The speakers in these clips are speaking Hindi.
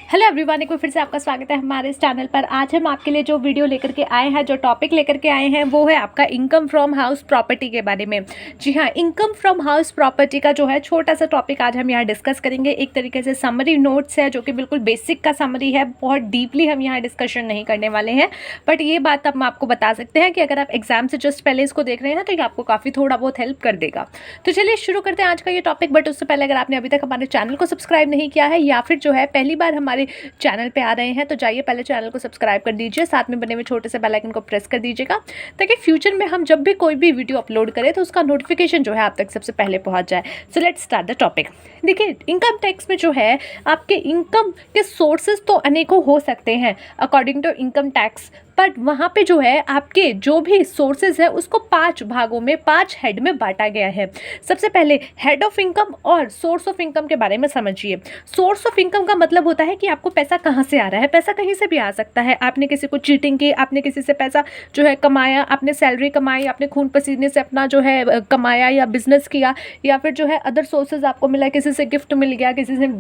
हेलो एवरीवन, एक बार फिर से आपका स्वागत है हमारे इस चैनल पर। आज हम आपके लिए जो वीडियो लेकर के आए हैं, जो टॉपिक लेकर के आए हैं, वो है आपका इनकम फ्रॉम हाउस प्रॉपर्टी के बारे में। जी हाँ, इनकम फ्रॉम हाउस प्रॉपर्टी का जो है छोटा सा टॉपिक आज हम यहाँ डिस्कस करेंगे। एक तरीके से समरी नोट्स है जो कि बिल्कुल बेसिक का समरी है, बहुत डीपली हम यहाँ डिस्कशन नहीं करने वाले हैं। बट ये बात हम आपको बता सकते हैं कि अगर आप एग्जाम से जस्ट पहले इसको देख रहे हैं तो ये आपको काफ़ी थोड़ा बहुत हेल्प कर देगा। तो चलिए शुरू करते हैं आज का ये टॉपिक। बट उससे पहले अगर आपने अभी तक हमारे चैनल को सब्सक्राइब नहीं किया है या फिर जो है पहली बार हमारे चैनल पे आ रहे हैं तो जाइए पहले चैनल को सब्सक्राइब कर दीजिए, साथ में बने हुए छोटे से बेल आइकन को प्रेस कर दीजिएगा ताकि फ्यूचर में हम जब भी कोई भी वीडियो अपलोड करें तो उसका नोटिफिकेशन जो है आप तक सबसे पहले पहुंच जाए। So let's start the topic. देखिए, इनकम टैक्स में जो है आपके इनकम के सोर्सेज तो अनेकों हो सकते हैं according to income tax, but वहाँ पे जो है आपके जो भी सोर्सेज है उसको 5 भागों में 5 हेड में बांटा गया है। सबसे पहले हेड ऑफ इनकम और सोर्स ऑफ इनकम के बारे में समझिए। सोर्स ऑफ इनकम का मतलब होता है कि आपको पैसा कहाँ से आ रहा है। पैसा कहीं से भी आ सकता है। आपने किसी को चीटिंग की, आपने किसी से पैसा जो है कमाया, आपने सैलरी कमाई, आपने खून पसीने से अपना जो है कमाया या बिजनेस किया, या फिर जो है अदर सोर्सेज आपको मिला, किसी से गिफ्ट मिल गया, किसी से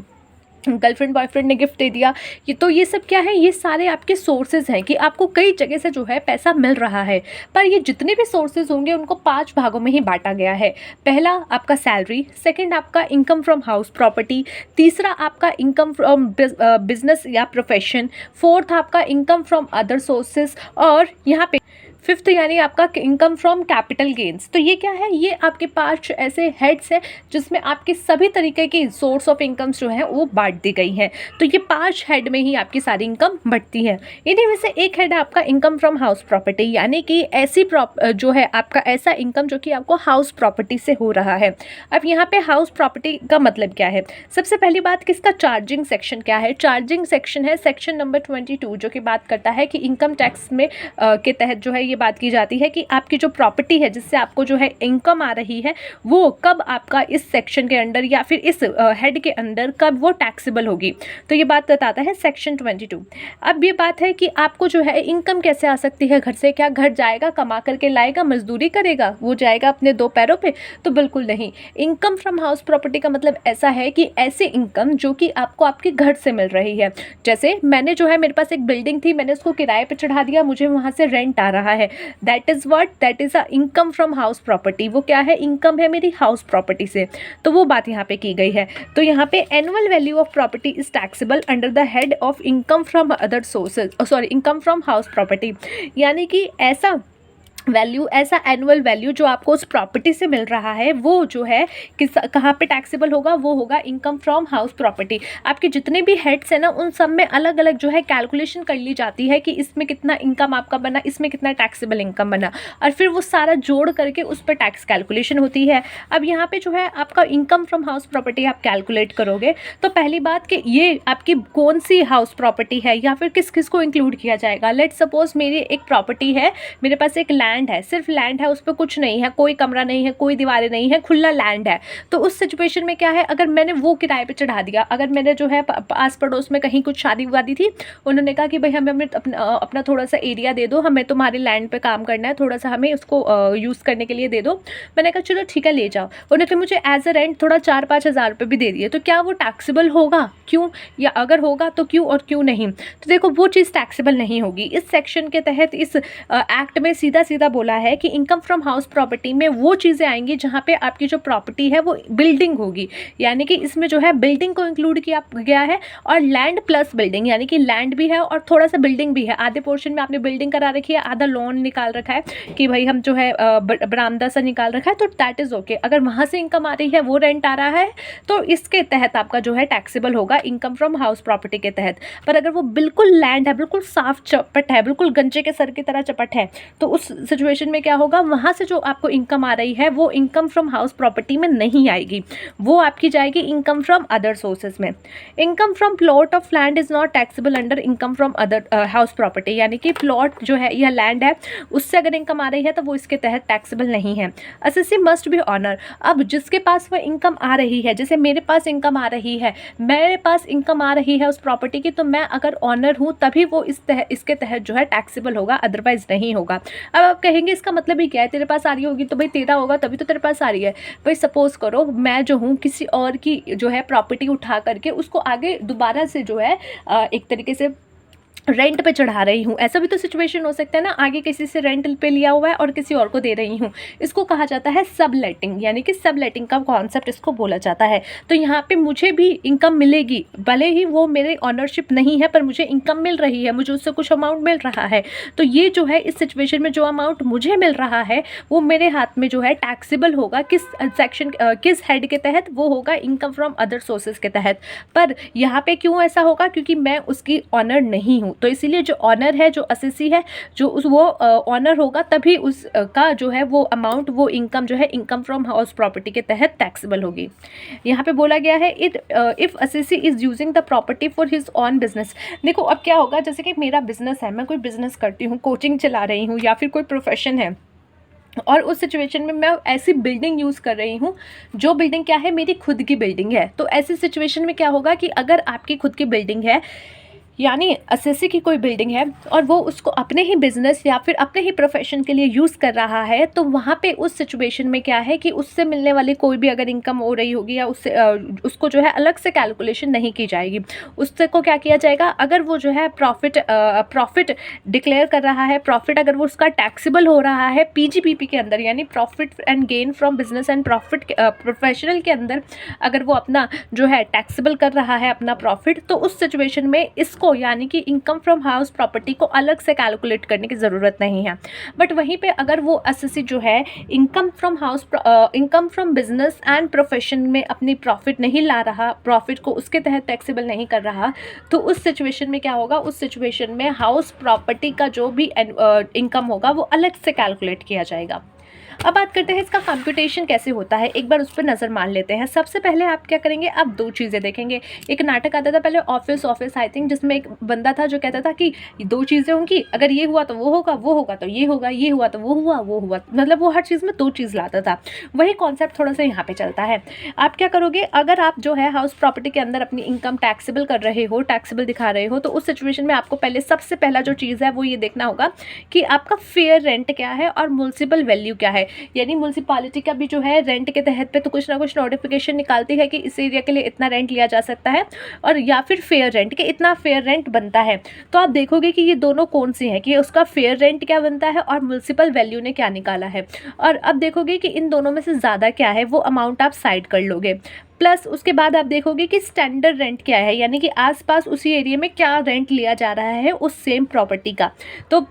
गर्लफ्रेंड बॉयफ्रेंड ने गिफ्ट दे दिया। ये सब क्या है, ये सारे आपके सोर्सेज हैं कि आपको कई जगह से जो है पैसा मिल रहा है। पर ये जितने भी सोर्सेज होंगे उनको 5 भागों में ही बांटा गया है। पहला आपका सैलरी, सेकंड आपका इनकम फ्रॉम हाउस प्रॉपर्टी, तीसरा आपका इनकम फ्रॉम बिजनेस या प्रोफेशन, फोर्थ आपका इनकम फ्रॉम अदर सोर्सेज, और यहाँ पे फिफ्थ यानी आपका इनकम फ्रॉम कैपिटल गेन्स। तो ये क्या है, ये आपके 5 ऐसे हेड्स हैं जिसमें आपके सभी तरीके की सोर्स ऑफ इनकम्स जो है वो बांट दी गई हैं। तो ये 5 हेड में ही आपकी सारी इनकम बढ़ती है। इन्हीं में से एक हेड है आपका इनकम फ्रॉम हाउस प्रॉपर्टी, यानी कि ऐसी जो है आपका ऐसा इनकम जो कि आपको हाउस प्रॉपर्टी से हो रहा है। अब यहाँ पे हाउस प्रॉपर्टी का मतलब क्या है, सबसे पहली बात किसका चार्जिंग सेक्शन क्या है। चार्जिंग सेक्शन है सेक्शन नंबर 22, जो कि बात करता है कि इनकम टैक्स में के तहत जो है बात की जाती है कि आपकी जो प्रॉपर्टी है जिससे आपको जो है इनकम आ रही है वो कब आपका इस सेक्शन के अंडर या फिर इस हेड के अंदर कब वो टैक्सेबल होगी। तो ये बात बताता है सेक्शन 22। अब ये बात है कि आपको जो है इनकम कैसे आ सकती है घर से। क्या घर जाएगा कमा करके लाएगा, मजदूरी करेगा, वो जाएगा अपने 2 पैरों पे? तो बिल्कुल नहीं। इनकम फ्रॉम हाउस प्रॉपर्टी का मतलब ऐसा है कि ऐसी इनकम जो कि आपको आपके घर से मिल रही है। जैसे मैंने जो है, मेरे पास एक बिल्डिंग थी, मैंने उसको किराए पे चढ़ा दिया, मुझे वहाँ से रेंट आ रहा है, that is a income from house property. वो क्या है, इनकम है मेरी हाउस प्रॉपर्टी से। तो वो बात यहाँ पे की गई है। तो यहाँ पे annual value of property is taxable under the head of income from other sources, sorry income from house property. यानी कि ऐसा वैल्यू, ऐसा एनुअल वैल्यू जो आपको उस प्रॉपर्टी से मिल रहा है वो जो है कहाँ पे टैक्सेबल होगा, वो होगा इनकम फ्रॉम हाउस प्रॉपर्टी। आपके जितने भी हेड्स हैं ना उन सब में अलग अलग जो है कैलकुलेशन कर ली जाती है कि इसमें कितना इनकम आपका बना, इसमें कितना टैक्सेबल इनकम बना, और फिर वो सारा जोड़ करके उस पर टैक्स कैलकुलेशन होती है। अब यहाँ पे जो है आपका इनकम फ्रॉम हाउस प्रॉपर्टी आप कैलकुलेट करोगे तो पहली बात कि ये आपकी कौन सी हाउस प्रॉपर्टी है या फिर किस किस को इंक्लूड किया जाएगा। लेट सपोज मेरी एक प्रॉपर्टी है, मेरे पास एक लैंड है, सिर्फ लैंड है, उस पर कुछ नहीं है, कोई कमरा नहीं है, कोई दीवारें नहीं है, खुला लैंड है। तो उस सिचुएशन में क्या है, अगर मैंने वो किराए पे चढ़ा दिया, अगर मैंने जो है आस पड़ोस में कहीं कुछ शादी वादी थी, उन्होंने कहा कि भाई हमें अपना थोड़ा सा एरिया दे दो, हमें तुम्हारे लैंड पे काम करना है, थोड़ा सा हमें उसको यूज़ करने के लिए दे दो। मैंने कहा चलो ठीक है ले जाओ। उन्होंने मुझे एज अ रेंट थोड़ा 4-5 हज़ार रुपये भी दे दिए। तो क्या वो टैक्सेबल होगा? क्यों, या अगर होगा तो क्यों और क्यों नहीं? तो देखो, वो चीज़ टैक्सेबल नहीं होगी। इस सेक्शन के तहत, इस एक्ट में सीधा सीधा बोला है कि इनकम फ्रॉम हाउस प्रॉपर्टी में वो चीज़ें आएंगी जहाँ पे आपकी जो प्रॉपर्टी है वो बिल्डिंग होगी, यानी कि इसमें जो है बिल्डिंग को इंक्लूड किया गया है, और लैंड प्लस बिल्डिंग, यानी कि लैंड भी है और थोड़ा सा बिल्डिंग भी है। आधे पोर्शन में आपने बिल्डिंग करा रखी है, आधा लोन निकाल रखा है कि भाई हम जो है बरामदा सा निकाल रखा है, तो दैट इज़ ओके। अगर वहाँ से इनकम आ रही है, वो रेंट आ रहा है, तो इसके तहत आपका जो है टैक्सेबल होगा इनकम फ्रॉम हाउस प्रॉपर्टी के तहत। पर अगर वो बिल्कुल लैंड है, बिल्कुल साफ चपट है, बिल्कुल गंजे के सर की तरह चपट है, तो उस सिचुएशन में क्या होगा, वहाँ से जो आपको इनकम आ रही है वो इनकम फ्रॉम हाउस प्रॉपर्टी में नहीं आएगी, वो आपकी जाएगी इनकम फ्रॉम अदर सोर्सेज में। Income from plot of land is not taxable under income from other house property, यानी कि प्लॉट जो है या लैंड है उससे अगर इनकम आ रही है तो वो इसके तहत टैक्सेबल नहीं है। Assessee must be owner. अब जिसके पास वो इनकम आ रही है, जैसे मेरे पास इनकम आ रही है, मेरे पास इनकम आ रही है उस प्रॉपर्टी की, तो मैं अगर ऑनर हूँ तभी वो इसके तहत जो है टैक्सेबल होगा, अदरवाइज नहीं होगा। अब आप कहेंगे इसका मतलब ही क्या है, तेरे पास आ रही होगी तो भाई तेरा होगा तभी तो तेरे पास आ रही है। भाई सपोज़ करो मैं जो हूँ किसी और की जो है प्रॉपर्टी उठा करके उसको आगे दोबारा से जो है एक तरीके से रेंट पे चढ़ा रही हूँ, ऐसा भी तो सिचुएशन हो सकता है ना, आगे किसी से रेंट पे लिया हुआ है और किसी और को दे रही हूँ। इसको कहा जाता है सबलेटिंग, यानी कि सबलेटिंग का कॉन्सेप्ट इसको बोला जाता है। तो यहाँ पे मुझे भी इनकम मिलेगी, भले ही वो मेरे ऑनरशिप नहीं है पर मुझे इनकम मिल रही है, मुझे उससे कुछ अमाउंट मिल रहा है। तो ये जो है इस सिचुएशन में जो अमाउंट मुझे मिल रहा है वो मेरे हाथ में जो है टैक्सेबल होगा किस सेक्शन किस हेड के तहत, वो होगा इनकम फ्रॉम अदर सोर्सेज के तहत। पर यहाँ पे क्यों ऐसा होगा, क्योंकि मैं उसकी ऑनर नहीं हूँ, तो इसीलिए जो ऑनर है, जो असेसी है, जो उस वो ऑनर होगा तभी उसका जो है वो अमाउंट, वो इनकम जो है इनकम फ्रॉम हाउस प्रॉपर्टी के तहत टैक्सेबल होगी। यहाँ पे बोला गया है if assessee is using the property for his on business. देखो अब क्या होगा, जैसे कि मेरा बिजनेस है, मैं कोई बिजनेस करती हूँ, कोचिंग चला रही हूँ या फिर कोई प्रोफेशन है, और उस सिचुएशन में मैं ऐसी बिल्डिंग यूज़ कर रही हूँ जो बिल्डिंग क्या है, मेरी खुद की बिल्डिंग है। तो ऐसी सिचुएशन में क्या होगा कि अगर आपकी खुद की बिल्डिंग है, यानी असेसी की कोई बिल्डिंग है और वो उसको अपने ही बिजनेस या फिर अपने ही प्रोफेशन के लिए यूज़ कर रहा है, तो वहाँ पे उस सिचुएशन में क्या है कि उससे मिलने वाली कोई भी अगर इनकम हो रही होगी या उससे उसको जो है अलग से कैलकुलेशन नहीं की जाएगी। उससे को क्या किया जाएगा, अगर वो जो है प्रॉफिट डिक्लेयर कर रहा है, प्रॉफिट अगर वो उसका टैक्सेबल हो रहा है पीजीबीपी के अंदर, यानी profit and gain from business and profit professional के अंदर, अगर वो अपना जो है टैक्सेबल कर रहा है अपना प्रॉफिट, तो उस सिचुएशन में इसको यानी कि इनकम फ्रॉम हाउस प्रॉपर्टी को अलग से कैलकुलेट करने की ज़रूरत नहीं है। बट वहीं पे अगर वो असेसी जो है income from business and profession में अपनी प्रॉफिट नहीं ला रहा, प्रॉफिट को उसके तहत टैक्सेबल नहीं कर रहा, तो उस सिचुएशन में क्या होगा, उस सिचुएशन में हाउस प्रॉपर्टी का जो भी इनकम होगा वो अलग से कैलकुलेट किया जाएगा। अब बात करते हैं इसका कंप्यूटेशन कैसे होता है, एक बार उस पर नज़र मार लेते हैं। सबसे पहले आप क्या करेंगे, आप दो चीज़ें देखेंगे। एक नाटक आता था पहले ऑफिस आई थिंक, जिसमें एक बंदा था जो कहता था कि दो चीज़ें होंगी, अगर ये हुआ तो वो होगा, वो होगा तो ये होगा, ये हुआ तो वो हुआ, मतलब वो हर चीज़ में दो चीज़ लाता था। वही कॉन्सेप्ट थोड़ा सा यहाँ पे चलता है। आप क्या करोगे, अगर आप जो है हाउस प्रॉपर्टी के अंदर अपनी इनकम टैक्सेबल कर रहे हो, टैक्सेबल दिखा रहे हो, तो उस सिचुएशन में आपको पहले सबसे पहला जो चीज़ है वो ये देखना होगा कि आपका फेयर रेंट क्या है और म्युनिसिपल वैल्यू क्या है। यानी म्युनिसिपैलिटी का भी जो है रेंट के तहत पे तो कुछ ना कुछ नोटिफिकेशन निकालती है कि इस एरिया के लिए इतना रेंट लिया जा सकता है, और या फिर फेयर रेंट के इतना फेयर रेंट बनता है। तो आप देखोगे कि ये दोनों कौन सी हैं, कि उसका फेयर रेंट क्या बनता है और म्युनिसिपल वैल्यू ने क्या निकाला है, और अब देखोगे कि इन दोनों में से ज़्यादा क्या है, वो अमाउंट आप साइड कर लोगे। प्लस उसके बाद आप देखोगे कि स्टैंडर्ड रेंट क्या है, यानी कि आसपास उसी एरिया में क्या रेंट लिया जा रहा है उस सेम प्रॉपर्टी का, तो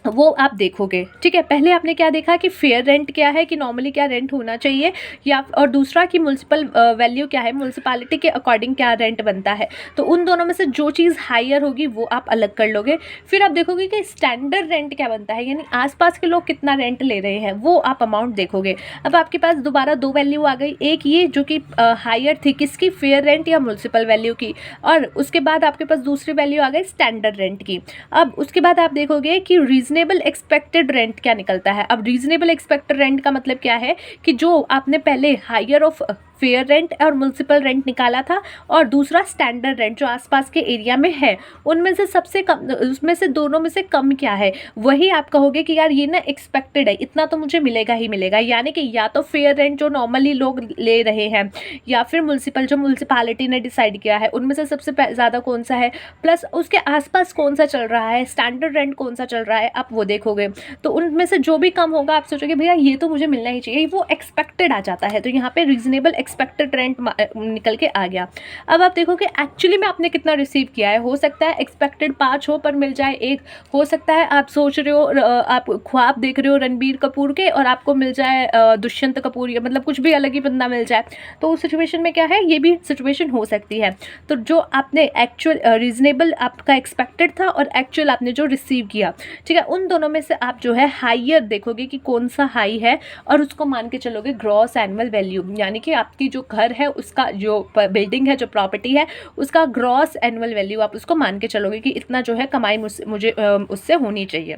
वो आप देखोगे। ठीक है, पहले आपने क्या देखा कि फेयर रेंट क्या है, कि नॉर्मली क्या रेंट होना चाहिए, या और दूसरा कि म्युनिसिपल वैल्यू क्या है, म्युनिसिपैलिटी के अकॉर्डिंग क्या रेंट बनता है। तो उन दोनों में से जो चीज़ हायर होगी वो आप अलग कर लोगे। फिर आप देखोगे कि स्टैंडर्ड रेंट क्या बनता है, यानी आसपास के लोग कितना रेंट ले रहे हैं, वो आप अमाउंट देखोगे। अब आपके पास दोबारा दो वैल्यू आ गई, एक ये जो कि हायर थी, किसकी, फेयर रेंट या म्युनिसिपल वैल्यू की, और उसके बाद आपके पास दूसरी वैल्यू आ गई स्टैंडर्ड रेंट की। अब उसके बाद आप देखोगे कि रीजनेबल एक्सपेक्टेड रेंट क्या निकलता है। अब रीजनेबल एक्सपेक्टेड रेंट का मतलब क्या है, कि जो आपने पहले हायर ऑफ फेयर रेंट और म्युनिसिपल रेंट निकाला था, और दूसरा स्टैंडर्ड रेंट जो आसपास के एरिया में है, उनमें से सबसे कम, उसमें से दोनों में से कम क्या है, वही आप कहोगे कि यार ये ना एक्सपेक्टेड है, इतना तो मुझे मिलेगा ही मिलेगा। यानी कि या तो फेयर रेंट जो नॉर्मली लोग ले रहे हैं, या फिर म्युनिसिपल जो म्युनिसिपैलिटी ने डिसाइड किया है, उनमें से सबसे ज़्यादा कौन सा है, प्लस उसके आसपास कौन सा चल रहा है, स्टैंडर्ड रेंट कौन सा चल रहा है, आप वो देखोगे। तो उनमें से जो भी कम होगा आप सोचोगे भैया ये तो मुझे मिलना ही चाहिए, वो एक्सपेक्टेड आ जाता है। तो यहाँ पे रीजनेबल एक्सपेक्टेड रेंट निकल के आ गया। अब आप देखो कि एक्चुअली में आपने कितना रिसीव किया है। हो सकता है एक्सपेक्टेड 5 हो पर मिल जाए 1, हो सकता है आप सोच रहे हो, आप ख्वाब देख रहे हो रणबीर कपूर के और आपको मिल जाए दुष्यंत कपूर, या मतलब कुछ भी अलग ही बंदा मिल जाए। तो उस सिचुएशन में क्या है, ये भी सिचुएशन हो सकती है। तो जो आपने एक्चुअल रीजनेबल आपका एक्सपेक्टेड था और एक्चुअल आपने जो रिसीव किया, ठीक है, उन दोनों में से आप जो है हायर देखोगे कि कौन सा हाई है, और उसको मान के चलोगे ग्रॉस एनुअल वैल्यू, यानी कि आपकी जो घर है उसका, जो बिल्डिंग है, जो प्रॉपर्टी है, उसका ग्रॉस एनुअल वैल्यू आप उसको मान के चलोगे कि इतना जो है कमाई मुझे उससे होनी चाहिए।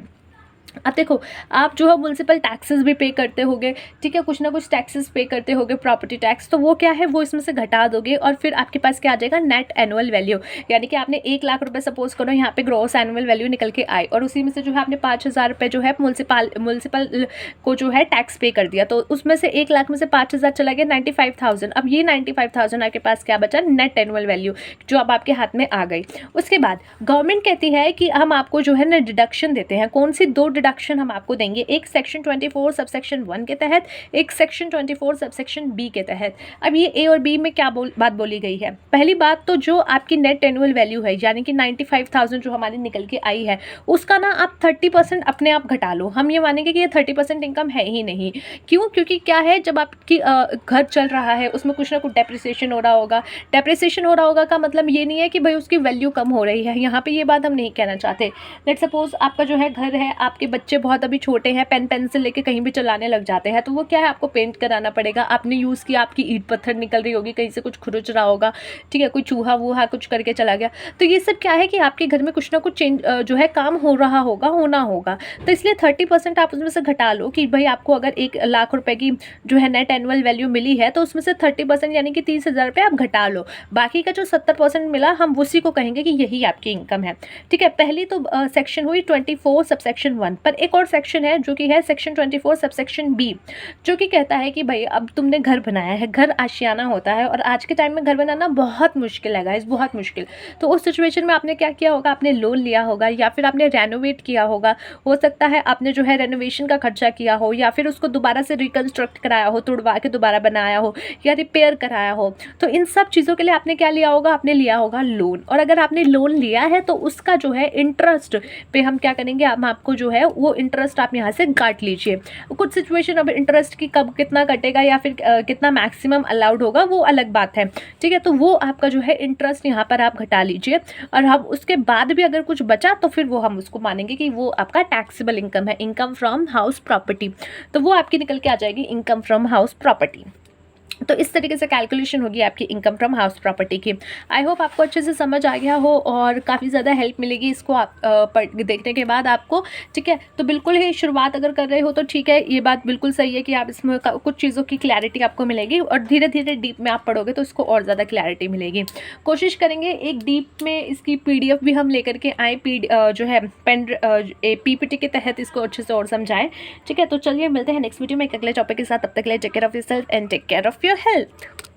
अब देखो, आप जो है म्युनिसिपल टैक्सेस भी पे करते होगे, ठीक है, कुछ ना कुछ टैक्सेस पे करते होगे, प्रॉपर्टी टैक्स, तो वो क्या है, वो इसमें से घटा दोगे और फिर आपके पास क्या आ जाएगा, नेट एनुअल वैल्यू। यानी कि आपने 1 लाख रुपए सपोज करो यहाँ पे ग्रॉस एनुअल वैल्यू निकल के आई, और उसी में से जो है आपने 5,000 रुपये जो है म्युनिसिपल को जो है टैक्स पे कर दिया, तो उसमें से 1 लाख में से 5,000 चला गया 95,000। अब ये 95,000 आपके पास क्या बचा, नेट एनुअल वैल्यू, जो अब आपके हाथ में आ गई। उसके बाद गवर्नमेंट कहती है कि हम आपको जो है ना डिडक्शन देते हैं। कौन सी 2 डिडक्शन हम आपको देंगे, एक सेक्शन 24 सबसेक्शन 1 के तहत, एक सेक्शन 24 सबसेक्शन बी के तहत। अब ये ए और बी में क्या बात बोली गई है। पहली बात तो जो आपकी नेट एनुअल वैल्यू है, यानी कि 95,000 जो हमारी निकल के आई है, उसका ना आप 30% अपने आप घटा लो। हम ये मानेंगे कि ये 30% इनकम है ही नहीं। क्यों? क्योंकि क्या है, जब आपकी घर चल रहा है उसमें कुछ ना कुछ डेप्रिसिएशन हो रहा होगा। डेप्रिसिएशन हो रहा होगा का मतलब ये नहीं है कि भाई उसकी वैल्यू कम हो रही है, यहाँ पे ये बात हम नहीं कहना चाहते। लेट सपोज आपका जो है घर है, आपके बच्चे बहुत अभी छोटे हैं, पेन पेंसिल लेके कहीं भी चलाने लग जाते हैं, तो वो क्या है, आपको पेंट कराना पड़ेगा। आपने यूज़ किया, आपकी ईंट पत्थर निकल रही होगी, कहीं से कुछ खुरुच रहा होगा, ठीक है, कोई चूहा वूहा कुछ करके चला गया, तो ये सब क्या है कि आपके घर में कुछ ना कुछ चेंज जो है काम हो रहा होगा, होना होगा। तो इसलिए 30% आप उसमें से घटा लो कि भाई आपको अगर 1 लाख रुपए की जो है नेट एनुअल वैल्यू मिली है, तो उसमें से 30% यानी कि 30,000 रुपये आप घटा लो। बाकी का जो 70% मिला, हम उसी को कहेंगे कि यही आपकी इनकम है, ठीक है। पहली तो सेक्शन हुई 24 सबसेक्शन 1, पर एक और सेक्शन है जो कि है सेक्शन 24 सबसेक्शन बी, जो कि कहता है कि भाई अब तुमने घर बनाया है, घर आशियाना होता है, और आज के टाइम में घर बनाना बहुत मुश्किल है गाइस, बहुत मुश्किल। तो उस सिचुएशन में आपने क्या किया होगा, आपने लोन लिया होगा, या फिर आपने रेनोवेट किया होगा, हो सकता है आपने जो है रेनोवेशन का खर्चा किया हो, या फिर उसको दोबारा से रिकन्स्ट्रक्ट कराया हो, तुड़वा के दोबारा बनाया हो, या रिपेयर कराया हो। तो इन सब चीज़ों के लिए आपने क्या लिया होगा, आपने लिया होगा लोन। और अगर आपने लोन लिया है तो उसका जो है इंटरेस्ट पे हम क्या करेंगे, हम आपको जो है वो इंटरेस्ट आप यहाँ से काट लीजिए। कुछ सिचुएशन अब इंटरेस्ट की कब कितना कटेगा या फिर कितना मैक्सिमम अलाउड होगा, वो अलग बात है, ठीक है। तो वो आपका जो है इंटरेस्ट यहाँ पर आप घटा लीजिए, और हम उसके बाद भी अगर कुछ बचा तो फिर वो हम उसको मानेंगे कि वो आपका टैक्सेबल इनकम है, इनकम फ्रॉम हाउस प्रॉपर्टी। तो वो आपकी निकल के आ जाएगी इनकम फ्रॉम हाउस प्रॉपर्टी। तो इस तरीके से कैलकुलेशन होगी आपकी इनकम फ्रॉम हाउस प्रॉपर्टी की। आई होप आपको अच्छे से समझ आ गया हो और काफ़ी ज़्यादा हेल्प मिलेगी इसको आप देखने के बाद आपको, ठीक है। तो बिल्कुल ही शुरुआत अगर कर रहे हो तो ठीक है, ये बात बिल्कुल सही है कि आप इसमें कुछ चीज़ों की क्लैरिटी आपको मिलेगी, और धीरे धीरे डीप में आप पढ़ोगे तो इसको और ज़्यादा क्लैरिटी मिलेगी। कोशिश करेंगे एक डीप में इसकी PDF भी हम लेकर के आए, जो है PPT के तहत इसको अच्छे से और समझाएं, ठीक है। तो चलिए मिलते हैं नेक्स्ट वीडियो में एक अगले टॉपिक के साथ। तब तक के लिए take care of yourself and take care of your health.